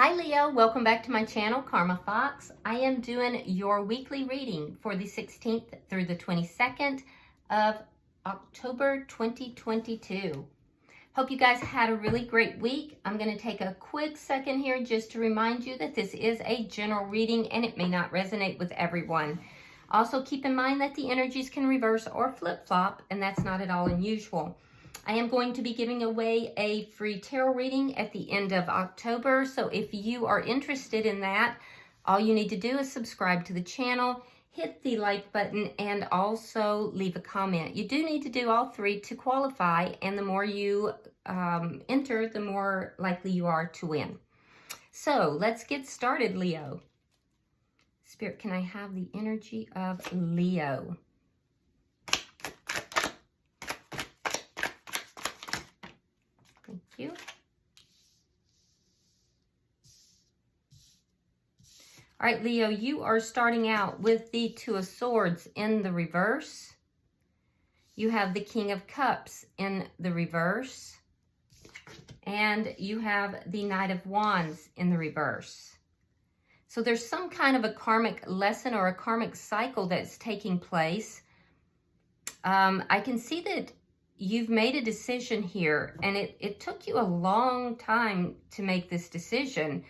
Hi Leo, welcome back to my channel, Karma Fox. I am doing your weekly reading for the 16th through the 22nd of October 2022. Hope you guys had a really great week. I'm going to take a quick second here just to remind you that this is a general reading and it may not resonate with everyone. Also keep in mind that the energies can reverse or flip-flop, and that's not at all unusual. I am going to be giving away a free tarot reading at the end of October, so if you are interested in that, all you need to do is subscribe to the channel, hit the like button, and also leave a comment. You do need to do all three to qualify, and the more you enter, the more likely you are to win. So let's get started, Leo. Spirit, can I have the energy of Leo? Thank you. All right, Leo, you are starting out with the Two of Swords in the reverse. You have the King of Cups in the reverse. And you have the Knight of Wands in the reverse. So there's some kind of a karmic lesson or a karmic cycle that's taking place. I can see that you've made a decision here, and it took you a long time to make this decision,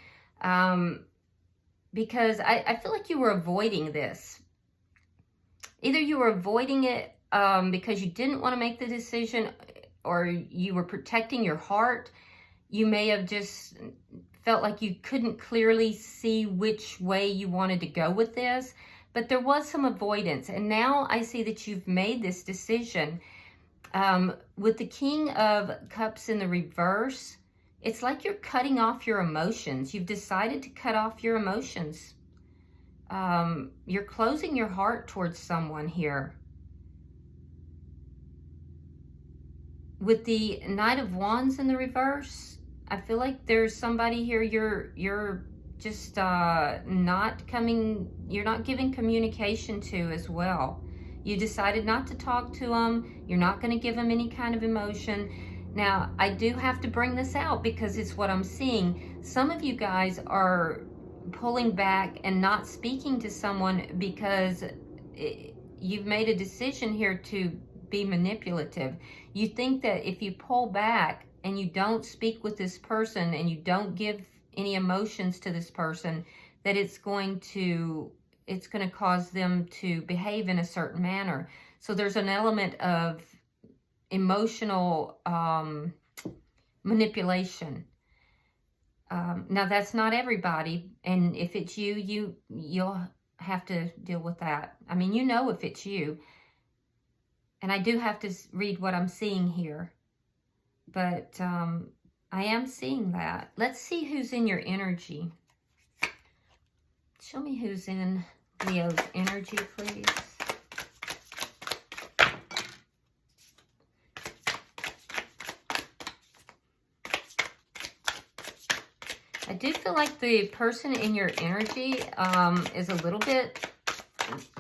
because I feel like you were avoiding this. Either you were avoiding it because you didn't want to make the decision, or you were protecting your heart. You may have just felt like you couldn't clearly see which way you wanted to go with this, but there was some avoidance. And now I see that you've made this decision. With the King of Cups in the reverse, it's like you're cutting off your emotions. You've decided to cut off your emotions. You're closing your heart towards someone here. With the Knight of Wands in the reverse, I feel like there's somebody here you're just not giving communication to as well. You decided not to talk to them. You're not going to give them any kind of emotion. Now, I do have to bring this out because it's what I'm seeing. Some of you guys are pulling back and not speaking to someone because you've made a decision here to be manipulative. You think that if you pull back and you don't speak with this person and you don't give any emotions to this person, that it's going to cause them to behave in a certain manner. So there's an element of emotional manipulation. Now that's not everybody, and if it's you'll have to deal with that. I mean, you know if it's you. And I do have to read what I'm seeing here. But I am seeing that. Let's see who's in your energy. Show me who's in Leo's energy, please. I do feel like the person in your energy is a little bit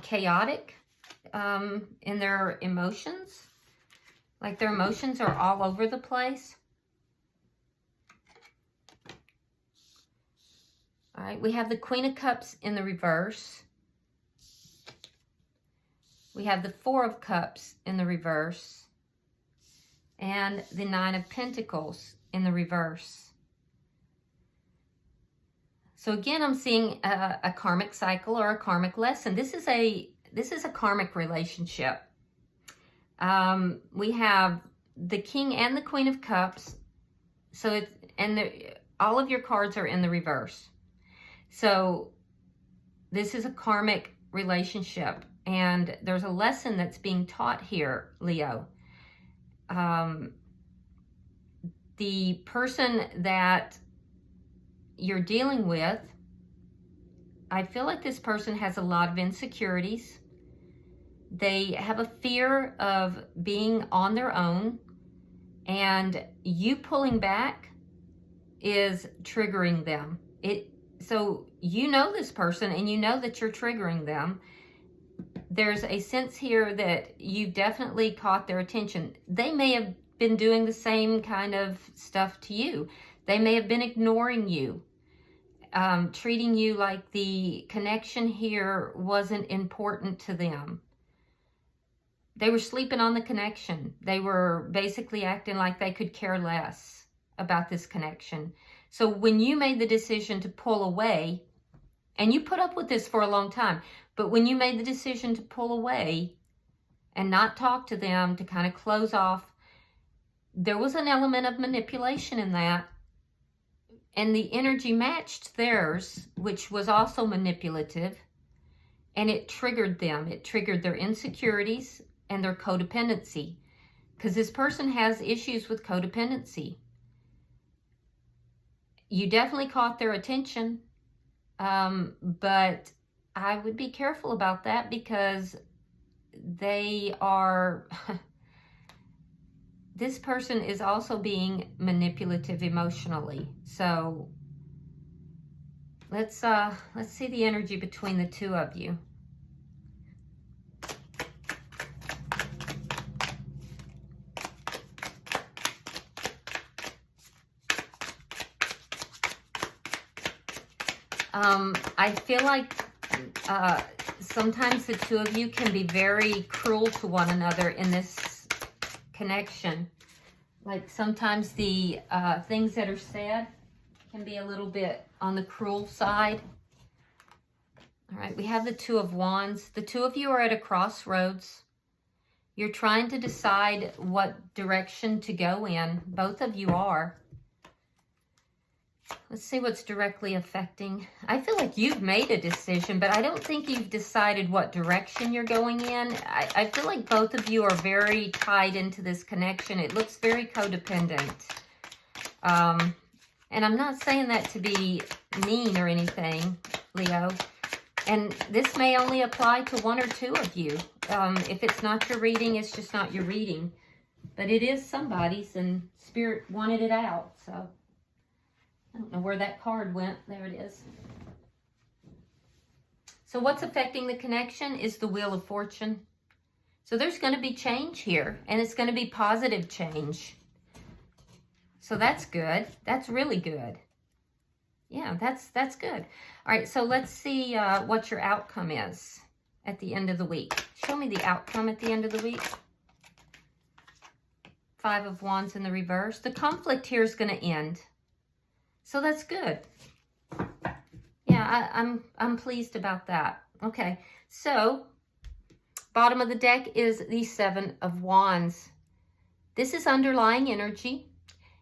chaotic in their emotions. Like their emotions are all over the place. All right, we have the Queen of Cups in the reverse. We have the Four of Cups in the reverse. And the Nine of Pentacles in the reverse. So again, I'm seeing a karmic cycle or a karmic lesson. This is a karmic relationship. We have the King and the Queen of Cups. So all of your cards are in the reverse. So this is a karmic relationship, and there's a lesson that's being taught here, Leo. The person that you're dealing with, I feel like this person has a lot of insecurities. They have a fear of being on their own, and you pulling back is triggering them. So you know this person, and you know that you're triggering them. There's a sense here that you've definitely caught their attention. They may have been doing the same kind of stuff to you. They may have been ignoring you. treating you like the connection here wasn't important to them. They were sleeping on the connection. They were basically acting like they could care less about this connection. So when you made the decision to pull away, and you put up with this for a long time, but when you made the decision to pull away and not talk to them, to kind of close off, there was an element of manipulation in that. And the energy matched theirs, which was also manipulative. And it triggered them. It triggered their insecurities and their codependency. Because this person has issues with codependency. You definitely caught their attention. But I would be careful about that, because they are... This person is also being manipulative emotionally. So let's see the energy between the two of you. I feel like sometimes the two of you can be very cruel to one another in this connection. Like sometimes the things that are said can be a little bit on the cruel side. All right, we have the Two of Wands. The two of you are at a crossroads. You're trying to decide what direction to go in. Both of you are. Let's see what's directly affecting. I feel like you've made a decision, but I don't think you've decided what direction you're going in. I feel like both of you are very tied into this connection. It looks very codependent. And I'm not saying that to be mean or anything, Leo. And this may only apply to one or two of you. If it's not your reading, it's just not your reading. But it is somebody's, and Spirit wanted it out, so... I don't know where that card went. There it is. So what's affecting the connection is the Wheel of Fortune. So there's going to be change here, and it's going to be positive change. So that's good. That's really good. Yeah, that's good. All right, so let's see what your outcome is at the end of the week. Show me the outcome at the end of the week. Five of Wands in the reverse. The conflict here is going to end. So that's good. Yeah, I'm pleased about that. Okay, so bottom of the deck is the Seven of Wands. This is underlying energy,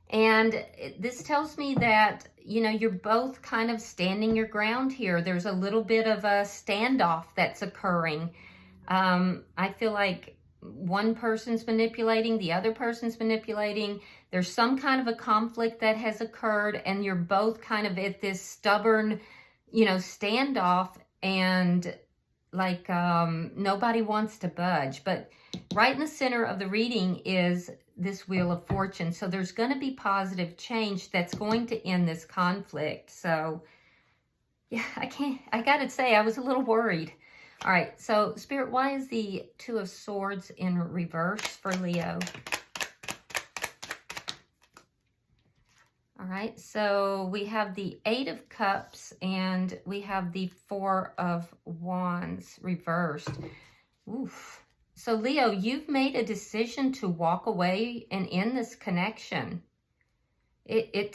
and this tells me that, you know, you're both kind of standing your ground here. There's a little bit of a standoff that's occurring. I feel like one person's manipulating, the other person's manipulating. There's some kind of a conflict that has occurred, and you're both kind of at this stubborn, you know, standoff, and like nobody wants to budge. But right in the center of the reading is this Wheel of Fortune. So there's going to be positive change that's going to end this conflict. So yeah, I got to say, I was a little worried. All right, so Spirit, why is the Two of Swords in reverse for Leo? All right, so we have the Eight of Cups and we have the Four of Wands reversed. Oof. So Leo, you've made a decision to walk away and end this connection. It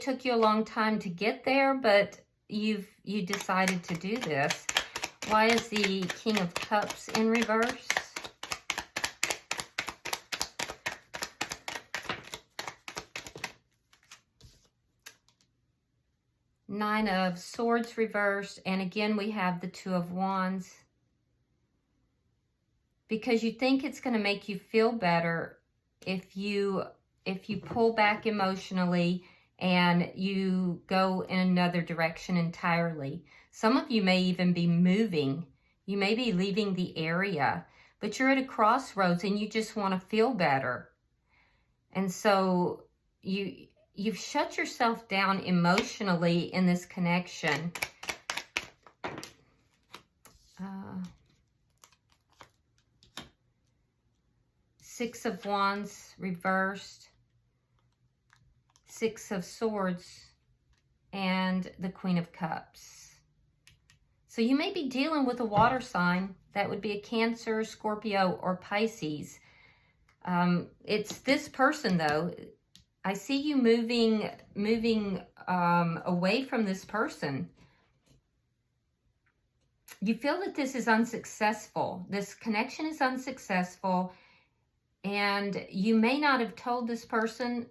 took you a long time to get there, but you decided to do this. Why is the King of Cups in reverse? Nine of Swords reversed, and again we have the Two of Wands. Because you think it's going to make you feel better if you pull back emotionally and you go in another direction entirely. Some of you may even be moving. You may be leaving the area, but you're at a crossroads and you just want to feel better. And so you've shut yourself down emotionally in this connection. Six of Wands reversed. Six of Swords and the Queen of Cups. So you may be dealing with a water sign. That would be a Cancer, Scorpio, or Pisces. It's this person, though. I see you moving away from this person. You feel that this is unsuccessful. This connection is unsuccessful, and you may not have told this person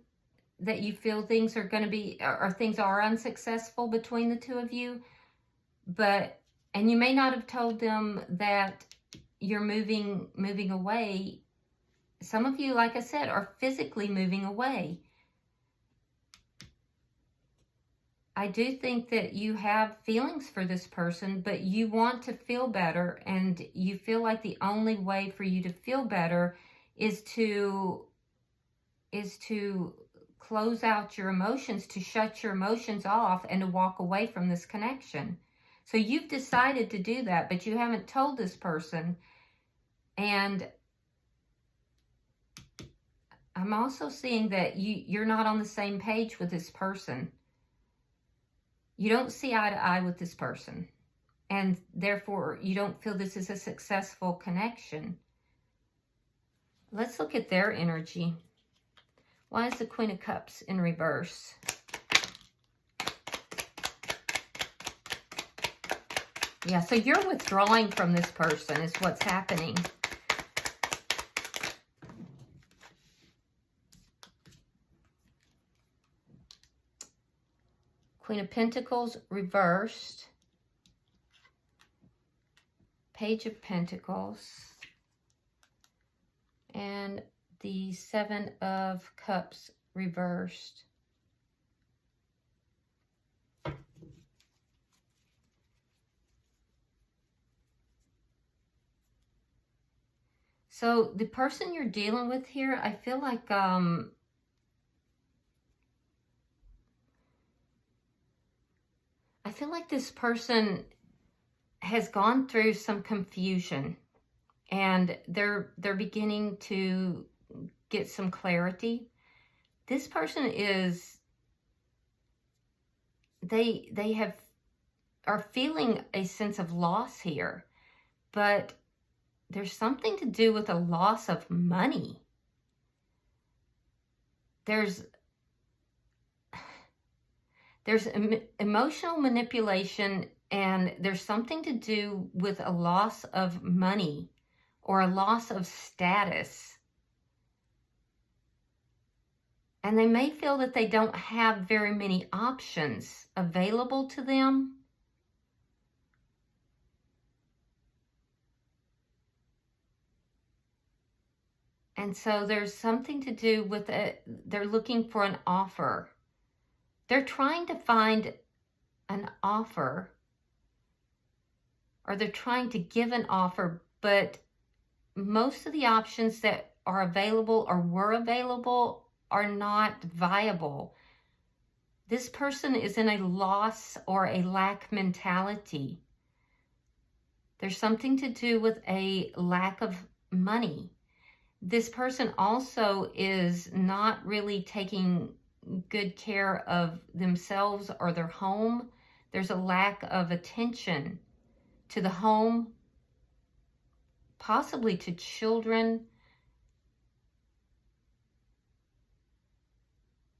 that you feel things are going to be, or things are unsuccessful between the two of you, and you may not have told them that you're moving away. Some of you, like I said, are physically moving away. I do think that you have feelings for this person, but you want to feel better, and you feel like the only way for you to feel better is to close out your emotions, to shut your emotions off, and to walk away from this connection. So you've decided to do that, but you haven't told this person. And I'm also seeing that you're not on the same page with this person. You don't see eye to eye with this person, and therefore you don't feel this is a successful connection. Let's look at their energy. Why is the Queen of Cups in reverse? Yeah, so you're withdrawing from this person is what's happening. Queen of Pentacles reversed. Page of Pentacles. And the Seven of Cups reversed. So the person you're dealing with here, I feel like this person has gone through some confusion, and they're beginning to get some clarity. This person is, are feeling a sense of loss here, but there's something to do with a loss of money. There's emotional manipulation, and there's something to do with a loss of money or a loss of status. And they may feel that they don't have very many options available to them. And so there's something to do with it. They're looking for an offer. They're trying to find an offer, or they're trying to give an offer, but most of the options that are available or were available are not viable. This person is in a loss or a lack mentality. There's something to do with a lack of money. This person also is not really taking good care of themselves or their home. There's a lack of attention to the home, possibly to children.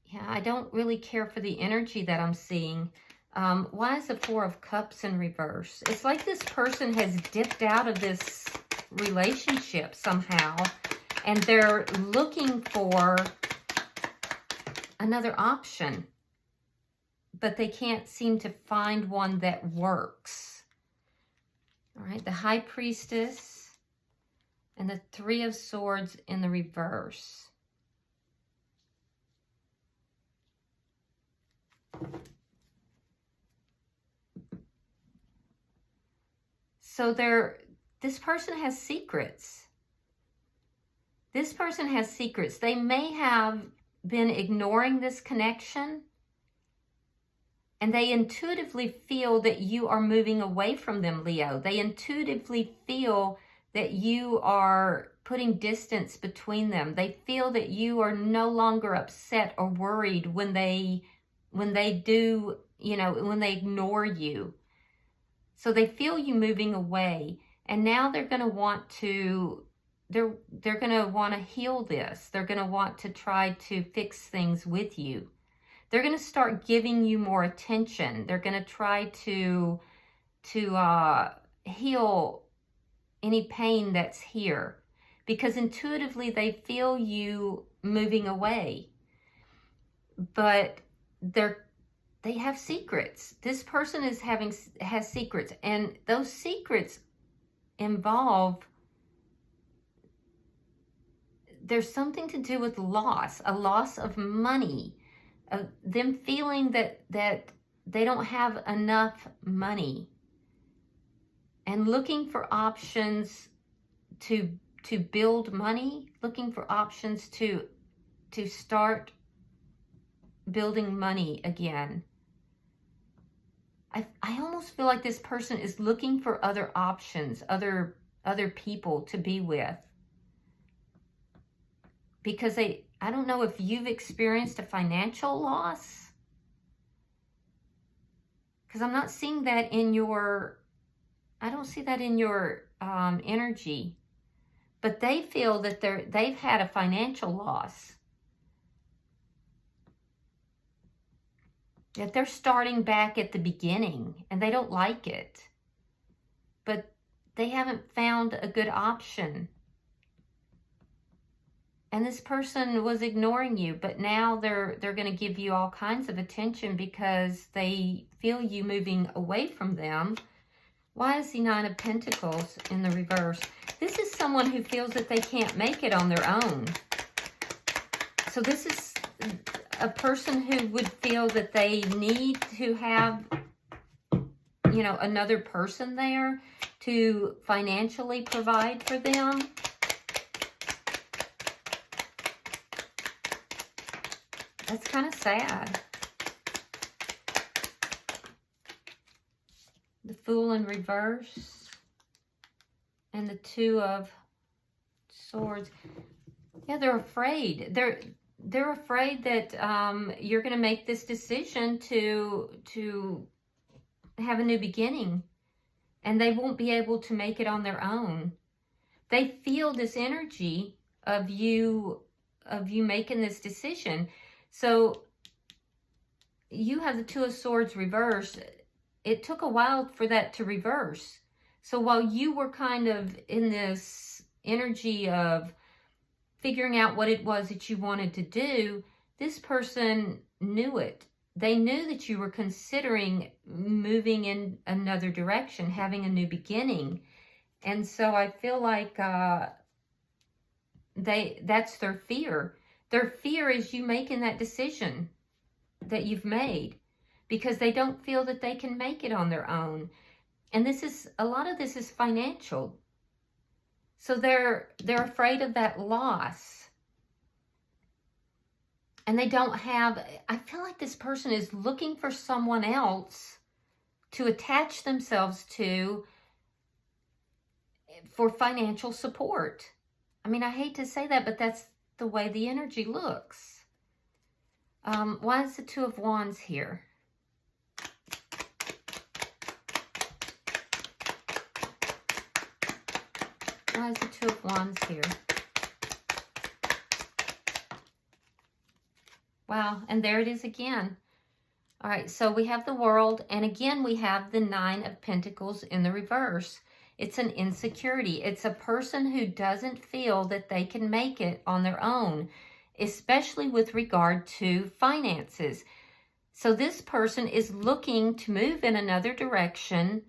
Yeah, I don't really care for the energy that I'm seeing. Why is the Four of Cups in reverse? It's like this person has dipped out of this relationship somehow, and they're looking for another option, but they can't seem to find one that works. All right, the High Priestess and the Three of Swords in the reverse. So this person has secrets. This person has secrets. They may have been ignoring this connection, and they intuitively feel that you are moving away from them, Leo. They intuitively feel that you are putting distance between them. They feel that you are no longer upset or worried when they do you know, when they ignore you. So they feel you moving away, and now they're going to want to, they're going to want to heal this. They're going to want to try to fix things with you. They're going to start giving you more attention. They're going to try to heal any pain that's here, because intuitively they feel you moving away, but they have secrets. This person has secrets, and those secrets involve, there's something to do with loss, a loss of money, them feeling that they don't have enough money, and looking for options to build money, looking for options to start building money again. I almost feel like this person is looking for other options, other people to be with. Because I don't know if you've experienced a financial loss. Because I'm not seeing that in your, I don't see that in your energy. But they feel that they've had a financial loss. That they're starting back at the beginning, and they don't like it. But they haven't found a good option. And this person was ignoring you, but now they're going to give you all kinds of attention because they feel you moving away from them. Why is the Nine of Pentacles in the reverse? This is someone who feels that they can't make it on their own. So this is a person who would feel that they need to have, you know, another person there to financially provide for them. That's kind of sad. The Fool in reverse. And the Two of Swords. Yeah, they're afraid. They're afraid that you're going to make this decision to have a new beginning. And they won't be able to make it on their own. They feel this energy of you making this decision. So you have the Two of Swords reversed. It took a while for that to reverse. So while you were kind of in this energy of figuring out what it was that you wanted to do, this person knew it. They knew that you were considering moving in another direction, having a new beginning. And so I feel like that's their fear. Their fear is you making that decision that you've made, because they don't feel that they can make it on their own. And a lot of this is financial. So they're afraid of that loss. And they don't have, I feel like this person is looking for someone else to attach themselves to for financial support. I mean, I hate to say that, but that's the way the energy looks. Why is the Two of Wands here? Why is the Two of Wands here? Wow, and there it is again. All right, so we have the World, and again we have the Nine of Pentacles in the reverse. It's an insecurity. It's a person who doesn't feel that they can make it on their own, especially with regard to finances. So this person is looking to move in another direction.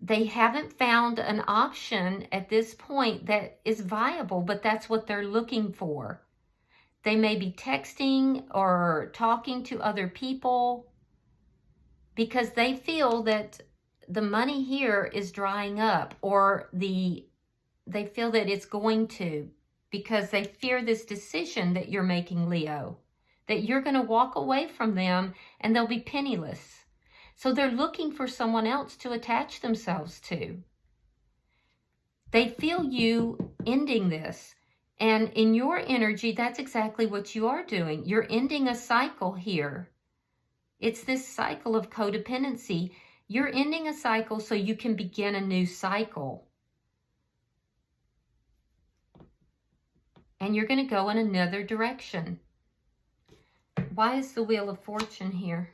They haven't found an option at this point that is viable, but that's what they're looking for. They may be texting or talking to other people because they feel that the money here is drying up, or they feel that it's going to, because they fear this decision that you're making, Leo, that you're going to walk away from them and they'll be penniless. So they're looking for someone else to attach themselves to. They feel you ending this. And in your energy, that's exactly what you are doing. You're ending a cycle here. It's this cycle of codependency. You're ending a cycle so you can begin a new cycle. And you're going to go in another direction. Why is the Wheel of Fortune here?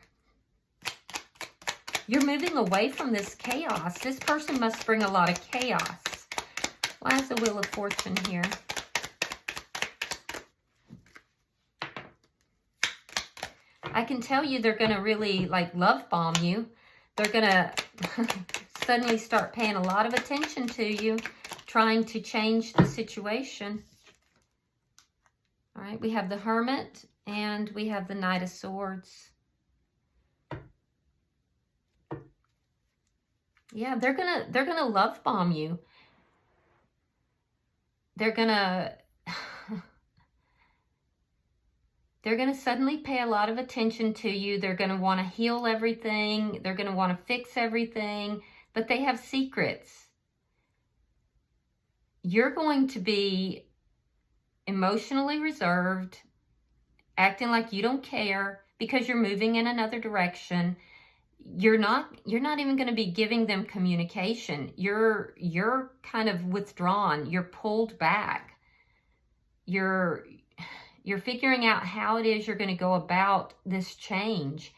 You're moving away from this chaos. This person must bring a lot of chaos. Why is the Wheel of Fortune here? I can tell you they're going to really like love bomb you. They're going to suddenly start paying a lot of attention to you, trying to change the situation. All right, we have the Hermit and we have the Knight of Swords. Yeah, they're gonna love bomb you. They're gonna suddenly pay a lot of attention to you. They're gonna want to heal everything. They're gonna want to fix everything, but they have secrets. You're going to be emotionally reserved, acting like you don't care because you're moving in another direction. You're not even going to be giving them communication. You're kind of withdrawn. You're pulled back. You're figuring out how it is you're going to go about this change.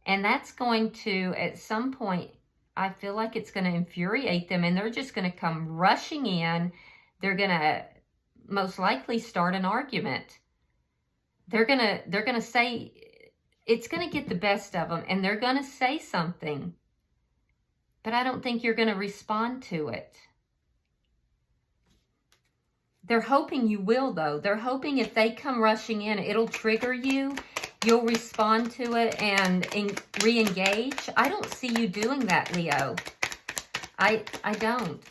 And that's going to, at some point, I feel like it's going to infuriate them, and they're just going to come rushing in. They're going to most likely start an argument. They're gonna say, it's gonna get the best of them, and they're gonna say something, but I don't think you're gonna respond to it. They're hoping you will, though. They're hoping if they come rushing in, it'll trigger you. You'll respond to it and re-engage. I don't see you doing that, Leo. I don't.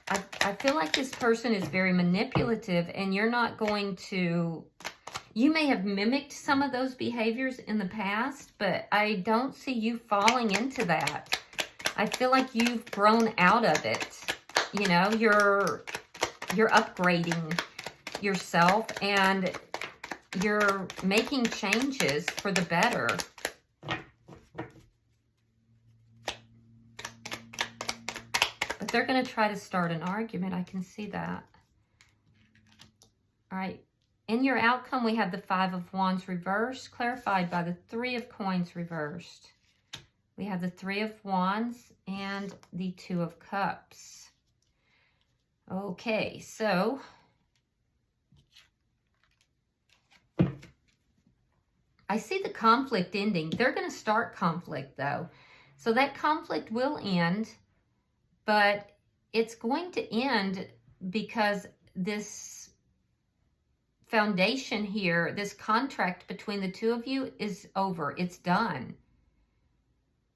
I feel like this person is very manipulative, and you're not going to... You may have mimicked some of those behaviors in the past, but I don't see you falling into that. I feel like you've grown out of it. You know, you're upgrading yourself, and you're making changes for the better. But they're going to try to start an argument. I can see that. All right. In your outcome, we have the Five of Wands reversed, clarified by the Three of Coins reversed. We have the Three of Wands and the Two of Cups. Okay, so I see the conflict ending. They're going to start conflict, though. So that conflict will end, but it's going to end because this foundation here, this contract between the two of you is over. It's done.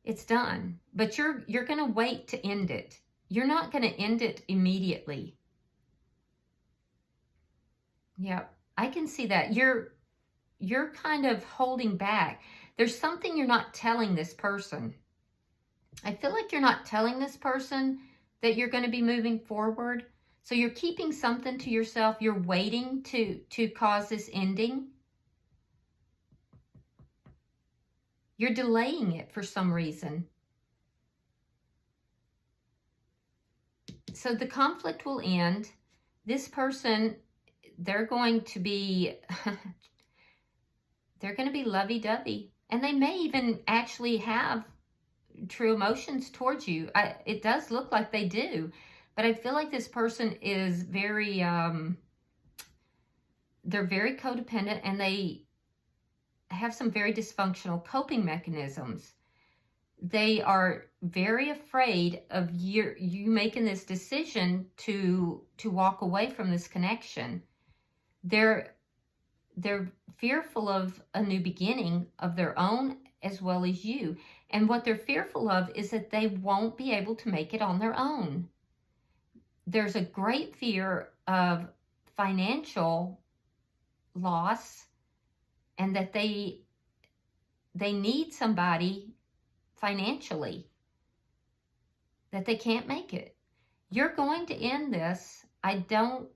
It's done. But you're going to wait to end it. You're not going to end it immediately. Yeah, I can see that. You're kind of holding back. There's something you're not telling this person. I feel like you're not telling this person that you're going to be moving forward. So you're keeping something to yourself. You're waiting to cause this ending. You're delaying it for some reason. So the conflict will end. This person, they're going to be lovey-dovey. And they may even actually have true emotions towards you. It does look like they do. But I feel like this person is very, they're very codependent, and they have some very dysfunctional coping mechanisms. They are very afraid of you making this decision to walk away from this connection. They're fearful of a new beginning of their own as well as you. And what they're fearful of is that they won't be able to make it on their own. There's a great fear of financial loss, and that they need somebody financially, that they can't make it. You're going to end this. But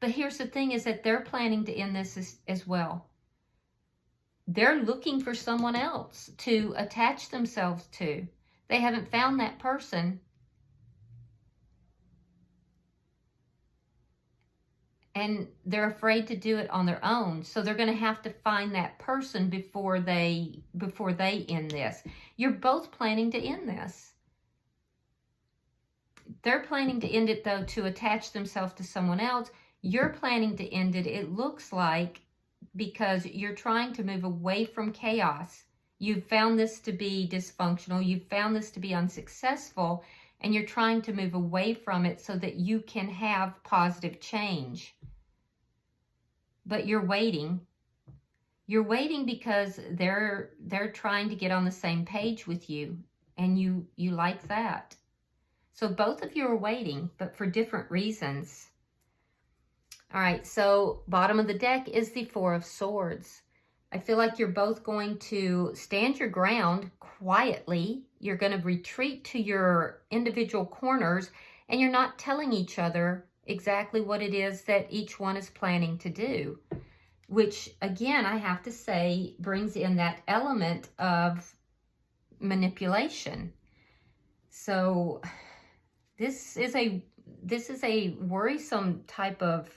here's the thing, is that they're planning to end this as well. they're looking for someone else to attach themselves to. They haven't found that person. And they're afraid to do it on their own. So they're going to have to find that person before they end this. You're both planning to end this. They're planning to end it, though, to attach themselves to someone else. You're planning to end it, it looks like, because you're trying to move away from chaos. You've found this to be dysfunctional. You've found this to be unsuccessful. And you're trying to move away from it so that you can have positive change. But you're waiting. You're waiting because they're trying to get on the same page with you. And you like that. So both of you are waiting, but for different reasons. All right, so bottom of the deck is the Four of Swords. I feel like you're both going to stand your ground quietly. You're going to retreat to your individual corners, and you're not telling each other exactly what it is that each one is planning to do, which, again, I have to say, brings in that element of manipulation. So this is a worrisome type of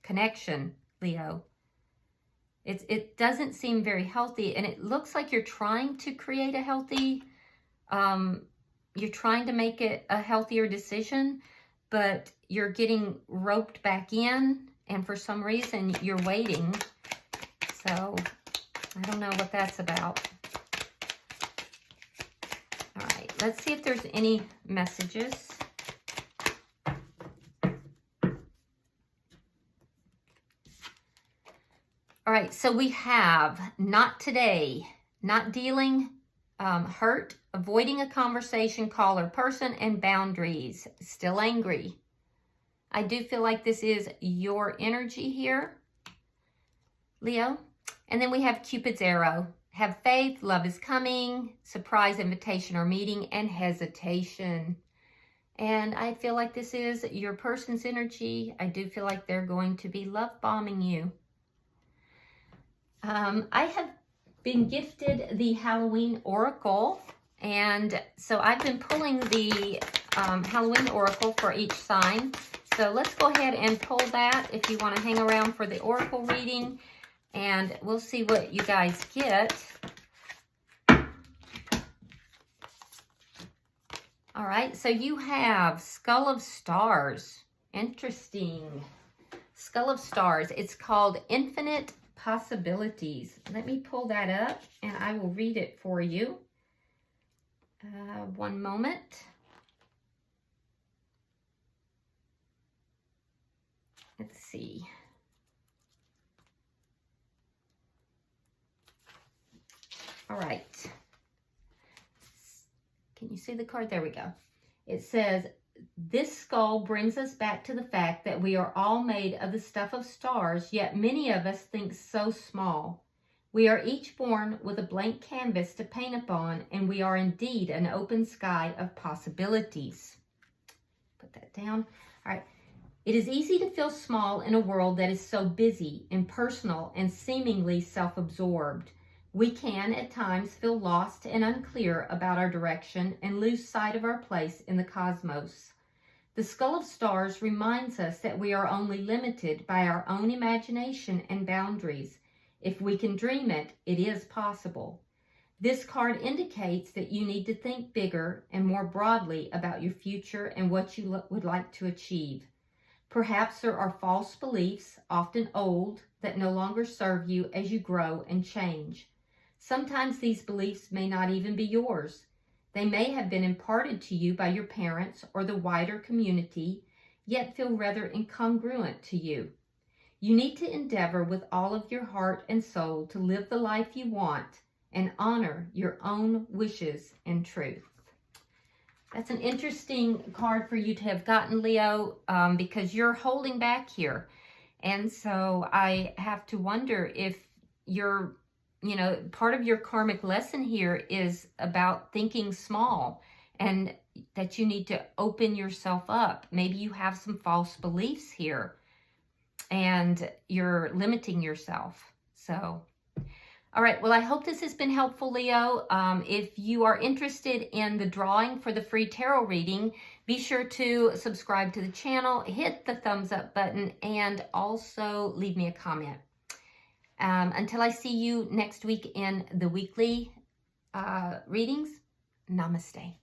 connection, Leo. It doesn't seem very healthy, and it looks like you're trying to create a healthy, you're trying to make it a healthier decision, but you're getting roped back in, and for some reason you're waiting. So I don't know what that's about. All right, let's see if there's any messages. All right, so we have not today, not dealing, hurt, avoiding a conversation, call or person, and boundaries, still angry. I do feel like this is your energy here, Leo. And then we have Cupid's arrow. Have faith, love is coming, surprise invitation or meeting, and hesitation. And I feel like this is your person's energy. I do feel like they're going to be love bombing you. I have been gifted the Halloween Oracle, and so I've been pulling the Halloween Oracle for each sign. So let's go ahead and pull that if you want to hang around for the Oracle reading, and we'll see what you guys get. All right, so you have Skull of Stars. Interesting. Skull of Stars. It's called Infinite Possibilities. Let me pull that up and I will read it for you. One moment. Let's see. All right. Can you see the card? There we go. It says, this skull brings us back to the fact that we are all made of the stuff of stars, yet many of us think so small. We are each born with a blank canvas to paint upon, and we are indeed an open sky of possibilities. Put that down. All right. It is easy to feel small in a world that is so busy, impersonal, and seemingly self-absorbed. We can, at times, feel lost and unclear about our direction and lose sight of our place in the cosmos. The Skull of Stars reminds us that we are only limited by our own imagination and boundaries. If we can dream it, it is possible. This card indicates that you need to think bigger and more broadly about your future and what you would like to achieve. Perhaps there are false beliefs, often old, that no longer serve you as you grow and change. Sometimes these beliefs may not even be yours. They may have been imparted to you by your parents or the wider community, yet feel rather incongruent to you. You need to endeavor with all of your heart and soul to live the life you want and honor your own wishes and truth. That's an interesting card for you to have gotten, Leo, because you're holding back here. And so I have to wonder if you're, part of your karmic lesson here is about thinking small and that you need to open yourself up. Maybe you have some false beliefs here and you're limiting yourself. So, All right, well, I hope this has been helpful, Leo. If you are interested in the drawing for the free tarot reading, be sure to subscribe to the channel, hit the thumbs up button, and also leave me a comment. Until I see you next week in the weekly readings, namaste.